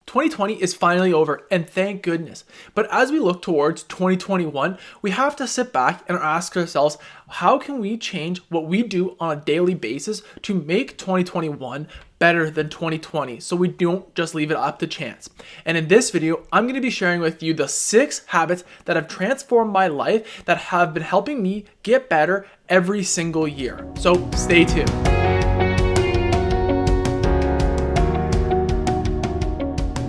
2020 is finally over, and thank goodness. But as we look towards 2021, we have to sit back and ask ourselves, how can we change what we do on a daily basis to make 2021 better than 2020 so we don't just leave it up to chance? And in this video, I'm going to be sharing with you the 6 habits that have transformed my life that have been helping me get better every single year. So stay tuned.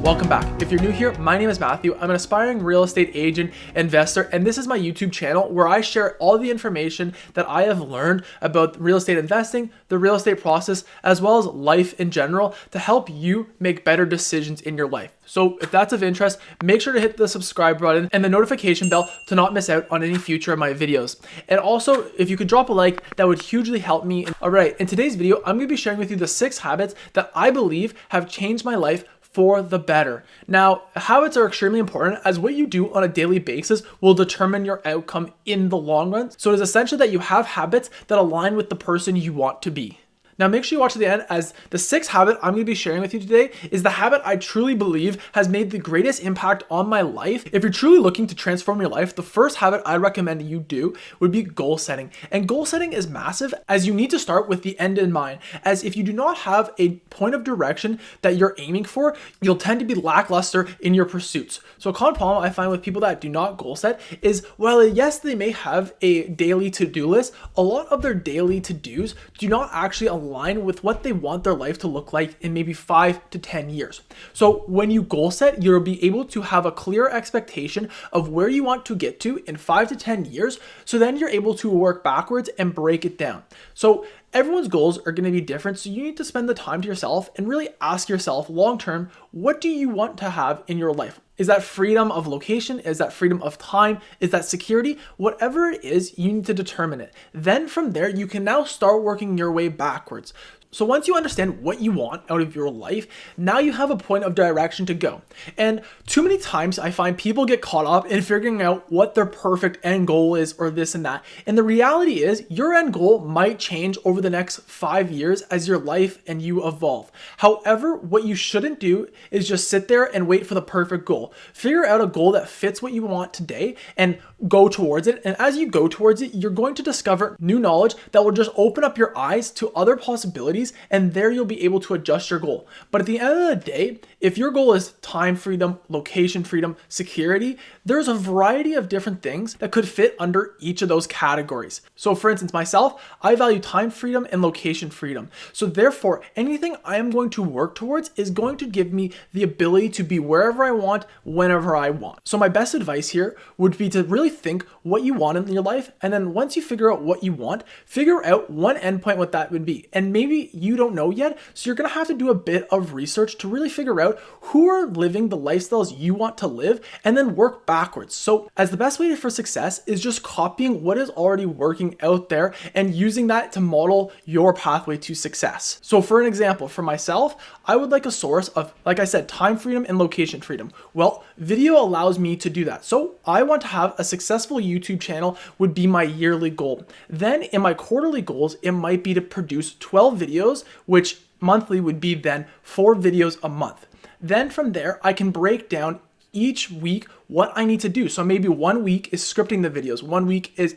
Welcome back. If you're new here, my name is Matthew. I'm an aspiring real estate agent, investor, and this is my YouTube channel where I share all the information that I have learned about real estate investing, the real estate process, as well as life in general to help you make better decisions in your life. So if that's of interest, make sure to hit the subscribe button and the notification bell to not miss out on any future of my videos. And also, if you could drop a like, that would hugely help me. All right, in today's video, I'm going to be sharing with you the 6 habits that I believe have changed my life for the better. Now, habits are extremely important as what you do on a daily basis will determine your outcome in the long run. So it is essential that you have habits that align with the person you want to be. Now, make sure you watch to the end, as the 6th habit I'm going to be sharing with you today is the habit I truly believe has made the greatest impact on my life. If you're truly looking to transform your life, the first habit I recommend you do would be goal setting. And goal setting is massive, as you need to start with the end in mind. As if you do not have a point of direction that you're aiming for, you'll tend to be lackluster in your pursuits. So a common problem I find with people that do not goal set is, while yes, they may have a daily to-do list, a lot of their daily to-dos do not actually align with what they want their life to look like in maybe 5 to 10 years. So when you goal set, you'll be able to have a clear expectation of where you want to get to in 5 to 10 years. So then you're able to work backwards and break it down. So everyone's goals are going to be different, so you need to spend the time to yourself and really ask yourself long term, what do you want to have in your life? Is that freedom of location? Is that freedom of time? Is that security? Whatever it is, you need to determine it. Then from there, you can now start working your way backwards. So once you understand what you want out of your life, now you have a point of direction to go. And too many times I find people get caught up in figuring out what their perfect end goal is or this and that. And the reality is your end goal might change over the next 5 years as your life and you evolve. However, what you shouldn't do is just sit there and wait for the perfect goal. Figure out a goal that fits what you want today and go towards it. And as you go towards it, you're going to discover new knowledge that will just open up your eyes to other possibilities, and there you'll be able to adjust your goal. But at the end of the day, if your goal is time freedom, location freedom, security, there's a variety of different things that could fit under each of those categories. So for instance, myself, I value time freedom and location freedom. So therefore, anything I am going to work towards is going to give me the ability to be wherever I want, whenever I want. So my best advice here would be to really think what you want in your life. And then once you figure out what you want, figure out one endpoint what that would be. And maybe you don't know yet, so you're going to have to do a bit of research to really figure out who are living the lifestyles you want to live and then work backwards. So as the best way for success is just copying what is already working out there and using that to model your pathway to success. So for an example, for myself, I would like a source of, like I said, time freedom and location freedom. Well, video allows me to do that. So I want to have a successful YouTube channel would be my yearly goal. Then in my quarterly goals, it might be to produce 12 videos, which monthly would be then 4 videos a month. Then from there, I can break down each week what I need to do. So maybe 1 week is scripting the videos, 1 week is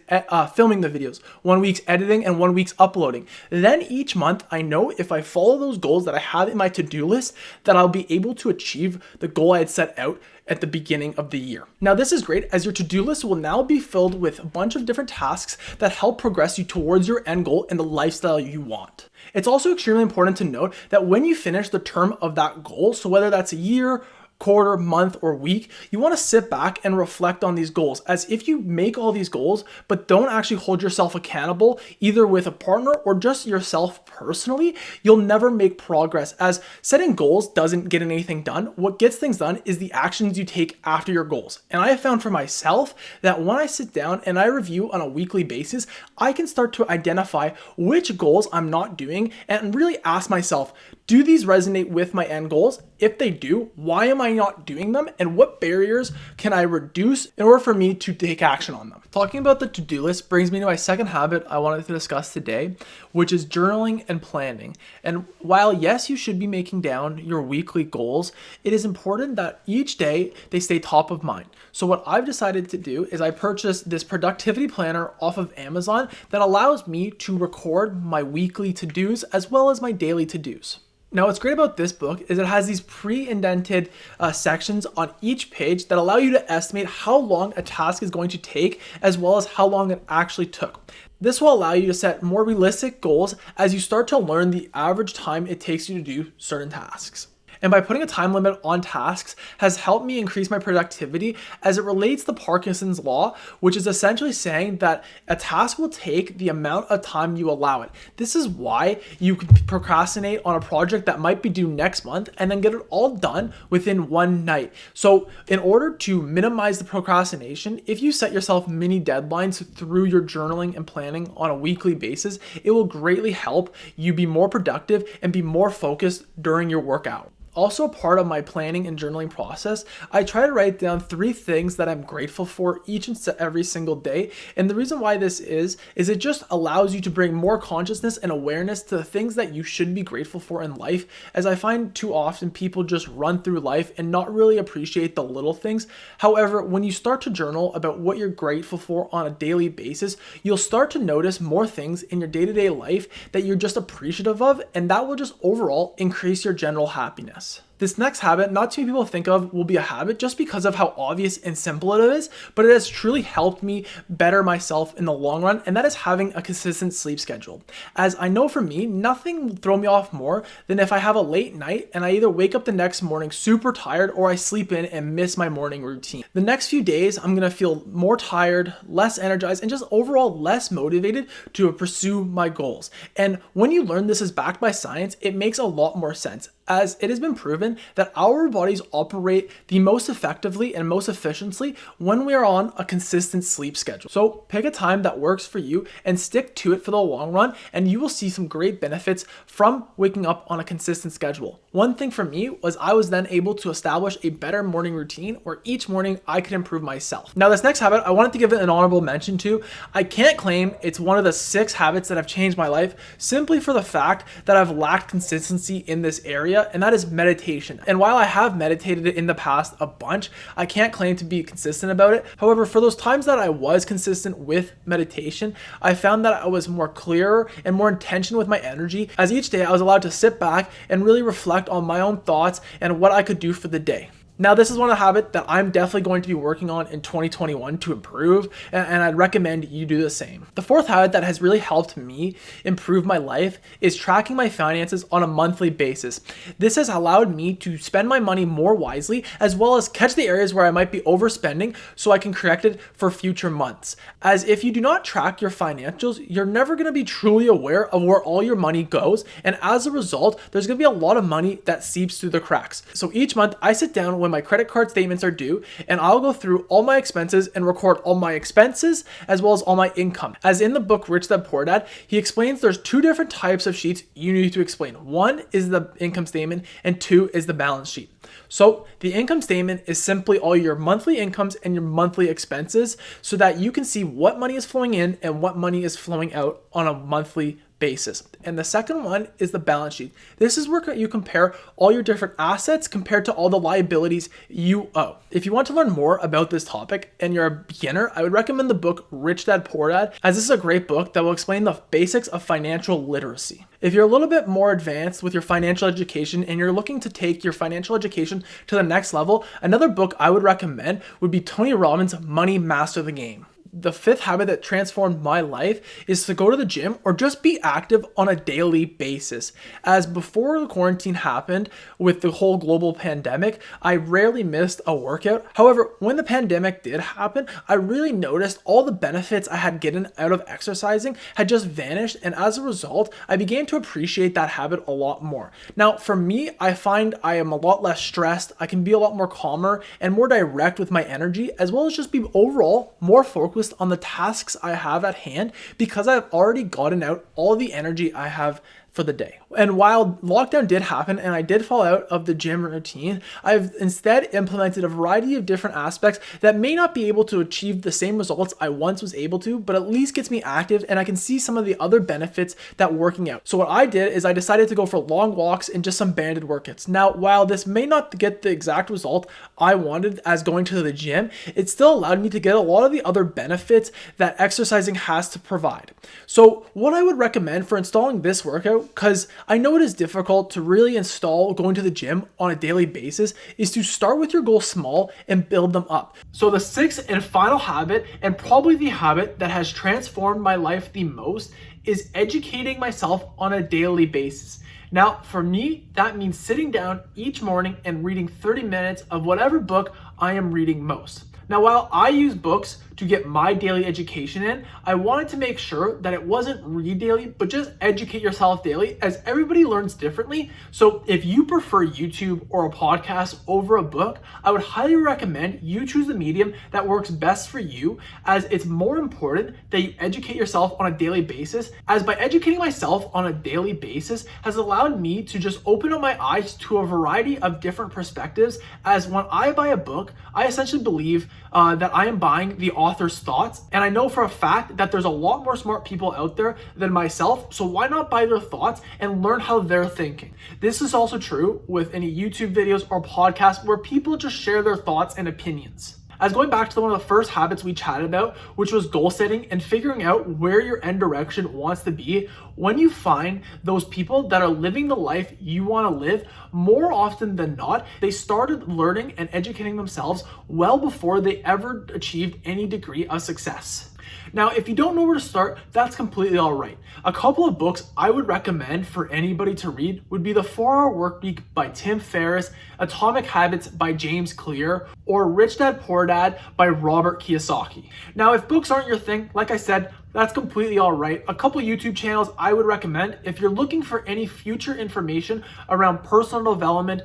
filming the videos, 1 week's editing, and 1 week's uploading. Then each month, I know if I follow those goals that I have in my to-do list, that I'll be able to achieve the goal I had set out at the beginning of the year. Now, this is great, as your to-do list will now be filled with a bunch of different tasks that help progress you towards your end goal and the lifestyle you want. It's also extremely important to note that when you finish the term of that goal, so whether that's a year, quarter, month, or week, you want to sit back and reflect on these goals. As if you make all these goals, but don't actually hold yourself accountable, either with a partner or just yourself personally, you'll never make progress, as setting goals doesn't get anything done. What gets things done is the actions you take after your goals. And I have found for myself that when I sit down and I review on a weekly basis, I can start to identify which goals I'm not doing and really ask myself, do these resonate with my end goals? If they do, why am I I not doing them, and what barriers can I reduce in order for me to take action on them? Talking about the to-do list brings me to my second habit I wanted to discuss today, which is journaling and planning. And while yes, you should be making down your weekly goals, it is important that each day they stay top of mind. So what I've decided to do is I purchased this productivity planner off of Amazon that allows me to record my weekly to-dos as well as my daily to-dos. Now, what's great about this book is it has these pre-indented sections on each page that allow you to estimate how long a task is going to take, as well as how long it actually took. This will allow you to set more realistic goals as you start to learn the average time it takes you to do certain tasks. And by putting a time limit on tasks has helped me increase my productivity as it relates to Parkinson's law, which is essentially saying that a task will take the amount of time you allow it. This is why you can procrastinate on a project that might be due next month and then get it all done within one night. So in order to minimize the procrastination, if you set yourself mini deadlines through your journaling and planning on a weekly basis, it will greatly help you be more productive and be more focused during your work hour. Also, part of my planning and journaling process, I try to write down 3 things that I'm grateful for each and every single day. And the reason why this is it just allows you to bring more consciousness and awareness to the things that you should be grateful for in life, as I find too often people just run through life and not really appreciate the little things. However, when you start to journal about what you're grateful for on a daily basis, you'll start to notice more things in your day-to-day life that you're just appreciative of, and that will just overall increase your general happiness. This next habit, not too many people think of will be a habit just because of how obvious and simple it is, but it has truly helped me better myself in the long run, and that is having a consistent sleep schedule. As I know for me, nothing will throw me off more than if I have a late night and I either wake up the next morning super tired or I sleep in and miss my morning routine. The next few days, I'm going to feel more tired, less energized, and just overall less motivated to pursue my goals. And when you learn this is backed by science, it makes a lot more sense, as it has been proven that our bodies operate the most effectively and most efficiently when we are on a consistent sleep schedule. So pick a time that works for you and stick to it for the long run, and you will see some great benefits from waking up on a consistent schedule. One thing for me was I was then able to establish a better morning routine where each morning I could improve myself. Now, this next habit, I wanted to give it an honorable mention to. I can't claim it's one of the 6 habits that have changed my life, simply for the fact that I've lacked consistency in this area, and that is meditation. And while I have meditated in the past a bunch, I can't claim to be consistent about it. However, for those times that I was consistent with meditation, I found that I was more clearer and more intentional with my energy, as each day I was allowed to sit back and really reflect on my own thoughts and what I could do for the day. Now, this is one of the habits that I'm definitely going to be working on in 2021 to improve, and I'd recommend you do the same. The 4th habit that has really helped me improve my life is tracking my finances on a monthly basis. This has allowed me to spend my money more wisely, as well as catch the areas where I might be overspending so I can correct it for future months. As if you do not track your financials, you're never going to be truly aware of where all your money goes, and as a result, there's going to be a lot of money that seeps through the cracks. So each month, I sit down when my credit card statements are due, and I'll go through all my expenses and record all my expenses as well as all my income. As in the book Rich Dad Poor Dad, he explains there's 2 different types of sheets you need to explain. 1 is the income statement and 2 is the balance sheet. So the income statement is simply all your monthly incomes and your monthly expenses, so that you can see what money is flowing in and what money is flowing out on a monthly basis. And the second one is the balance sheet. This is where you compare all your different assets compared to all the liabilities you owe. If you want to learn more about this topic and you're a beginner, I would recommend the book Rich Dad Poor Dad, as this is a great book that will explain the basics of financial literacy. If you're a little bit more advanced with your financial education and you're looking to take your financial education to the next level, another book I would recommend would be Tony Robbins' Money Master the Game. The 5th habit that transformed my life is to go to the gym or just be active on a daily basis. As before the quarantine happened with the whole global pandemic, I rarely missed a workout. However, when the pandemic did happen, I really noticed all the benefits I had gotten out of exercising had just vanished, and as a result, I began to appreciate that habit a lot more. Now, for me, I find I am a lot less stressed, I can be a lot more calmer and more direct with my energy, as well as just be overall more focused on the tasks I have at hand, because I've already gotten out all the energy I have for the day. And while lockdown did happen and I did fall out of the gym routine, I've instead implemented a variety of different aspects that may not be able to achieve the same results I once was able to, but at least gets me active and I can see some of the other benefits that working out. So what I did is I decided to go for long walks and just some banded workouts. Now, while this may not get the exact result I wanted as going to the gym, it still allowed me to get a lot of the other benefits that exercising has to provide. So what I would recommend for installing this workout, because I know it is difficult to really install going to the gym on a daily basis, is to start with your goals small and build them up. So the sixth and final habit, and probably the habit that has transformed my life the most, is educating myself on a daily basis. Now, for me, that means sitting down each morning and reading 30 minutes of whatever book I am reading most. Now, while I use books to get my daily education in, I wanted to make sure that it wasn't read daily, but just educate yourself daily, as everybody learns differently. So if you prefer YouTube or a podcast over a book, I would highly recommend you choose the medium that works best for you, as it's more important that you educate yourself on a daily basis, as by educating myself on a daily basis has allowed me to just open up my eyes to a variety of different perspectives, as when I buy a book, I essentially believe that I am buying the author's thoughts, and I know for a fact that there's a lot more smart people out there than myself, so why not buy their thoughts and learn how they're thinking? This is also true with any YouTube videos or podcasts where people just share their thoughts and opinions. As going back to one of the first habits we chatted about, which was goal setting and figuring out where your end direction wants to be, when you find those people that are living the life you want to live, more often than not, they started learning and educating themselves well before they ever achieved any degree of success. Now, if you don't know where to start, that's completely all right. A couple of books I would recommend for anybody to read would be The 4-Hour Workweek by Tim Ferriss, Atomic Habits by James Clear, or Rich Dad Poor Dad by Robert Kiyosaki. Now, if books aren't your thing, like I said, that's completely all right. A couple YouTube channels I would recommend if you're looking for any future information around personal development,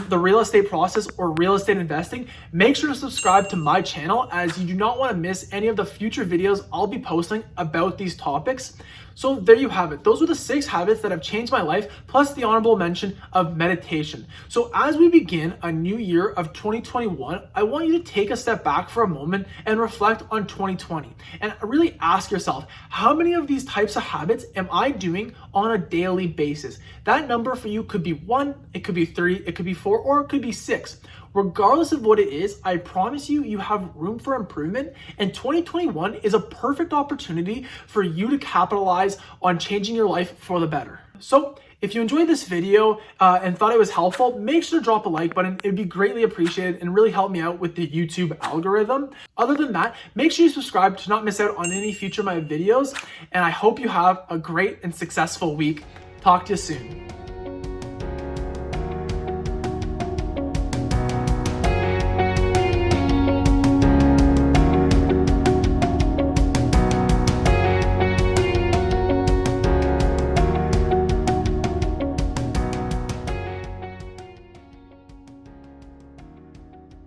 the real estate process, or real estate investing. Make sure to subscribe to my channel, as you do not want to miss any of the future videos I'll be posting about these topics. So there you have it. Those are the 6 habits that have changed my life, plus the honorable mention of meditation. So as we begin a new year of 2021, I want you to take a step back for a moment and reflect on 2020 and really ask yourself, how many of these types of habits am I doing on a daily basis? That number for you could be 1, it could be 3, it could be 4, or it could be 6. Regardless of what it is, I promise you, you have room for improvement, and 2021 is a perfect opportunity for you to capitalize on changing your life for the better. So if you enjoyed this video and thought it was helpful, make sure to drop a like button. It would be greatly appreciated and really help me out with the YouTube algorithm. Other than that, make sure you subscribe to not miss out on any future of my videos, and I hope you have a great and successful week. Talk to you soon.